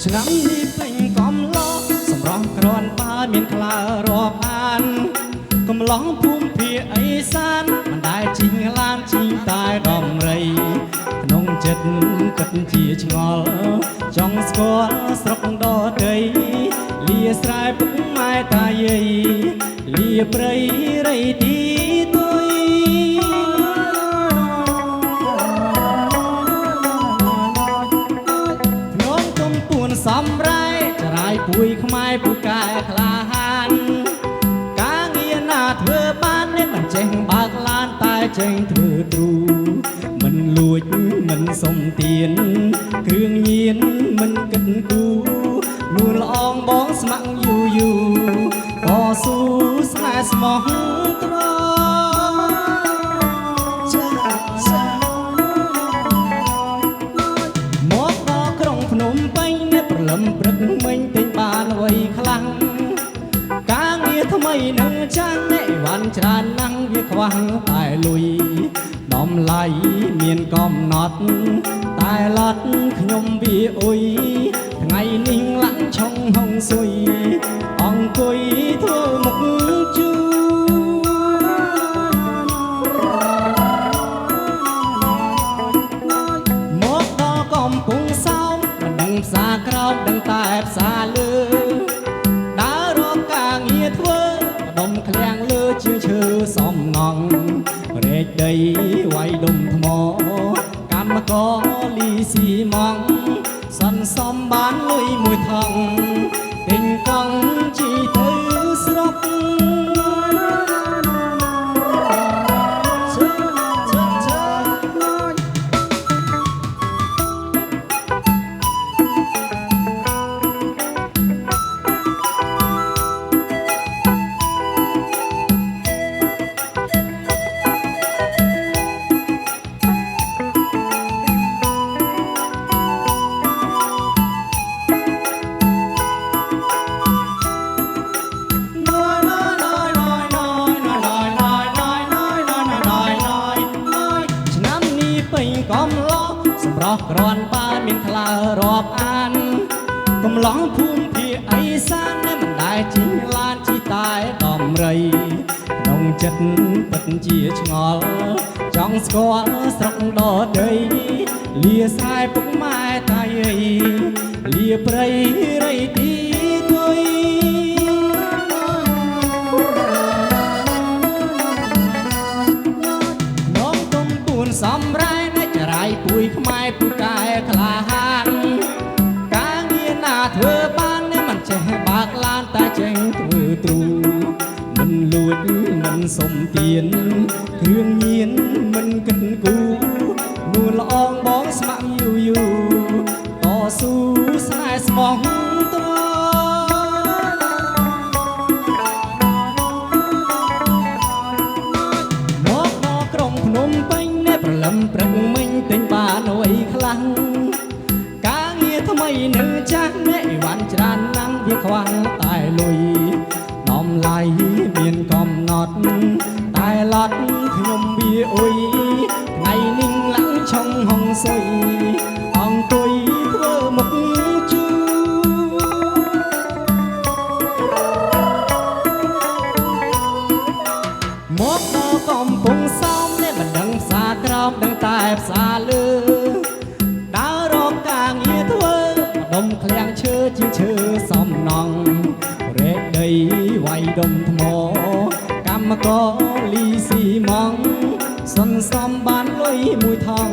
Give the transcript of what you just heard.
ឆ្នាំនេះពេញកំឡោះសម្រស់ក្រនបើមានក្លើរាប់អានកំឡោះភូមិភាគឦសានមិនដែលជីងឡានជីងតែដំរីក្នុងចិត្តគិតជាឆ្ងល់ចង់ស្គាល់ស្រុកដតីលាស្រែពុកម៉ែតាយាយលាព្រៃរៃទីទុយក្នុងទំពួនសំរែចរាយពួយខ្មែរពូកែក្លាហានការងារណាធ្វើបាននេះមិនចេះបើកឡានតែចេះធ្វើទ្រូមិនលួចមិនសុំទានគ្រឿងញៀនមិនគិតគូនួនល្អងបងស្ម័គ្រយូយូតស៊ូស្នេហ៍ស្មោះត្រង់មកដល់ក្រុងភ្នំពេញនេះព្រលឹមព្រឹកមិញទិញបានអ្វីខ្លាំងការងារថ្មីនឹងចាស់នេះវ៉ាន់ច្រើនណាស់វាខ្វះតែលុយតម្លៃមានកំណត់តែឡត់ខ្ញុំវាអុយថ្ងៃនេះឡាក់ឆុងហុងស៊ុយអង្គុយធ្វើមុខជូមកដល់កំពង់សោមមិនដឹងផ្សារក្រោមដឹងតែផ្សារលើដើររកការងារធ្វើដុំឃ្លាំងលើជាឈើសំណង់រែកដីវាយដុំថ្មកម្មករលីស៊ីម៉ងសន្សំបានលុយមួយថងទិញកង់ជីទៅស្រុកកំឡោះសម្រស់ក្រនបើមានក្លើរាប់អានកំឡោះភូមិភាគឦសានមិនដែលជីងឡានជីតែដំរីក្នុងចិត្តពិតជាឆ្ងល់ចង់ស្គាល់ស្រុកដតីលាស្រែពុកម៉ែតាយាយលាព្រៃរៃទីទុយនំទុំពួនសំរែចរាយពួយខ្មែរពូកែក្លាហានការងារណាធ្វើបាននេះមិនចេះបើកឡានតែចេះធ្វើទ្រូមិនលួចមិនសុំទានគ្រឿងញៀនមិនគិតគូនួនល្អងបងស្ម័គ្រយូយូតស៊ូស្នេហ៍ស្មោះត្រង់មកដល់ក្រុងភ្នំពេញនេះព្រលឹមព្រឹកមិញទិញបានអ្វីខ្លាំងការងារថ្មីនឹងចាស់នេះវ៉ាន់ច្រើនណាស់វាខ្វះតែលុយតម្លៃមានកំណត់តែឡត់ខ្ញុំវាអុយថ្ងៃនេះឡាក់ឆុងហុងស៊ុយអង្គុយធ្វើមុខជូមកដល់កំពង់សោមនេះមិនដឹងផ្សារក្រោមដឹងតែផ្សារលើដើររកការងារធ្វើដុំឃ្លាំងឈើជាឈើសំណង់រែកដីវាយដុំថ្មកម្មករលីស៊ីម៉ងសន្សំបានលុយមួយថង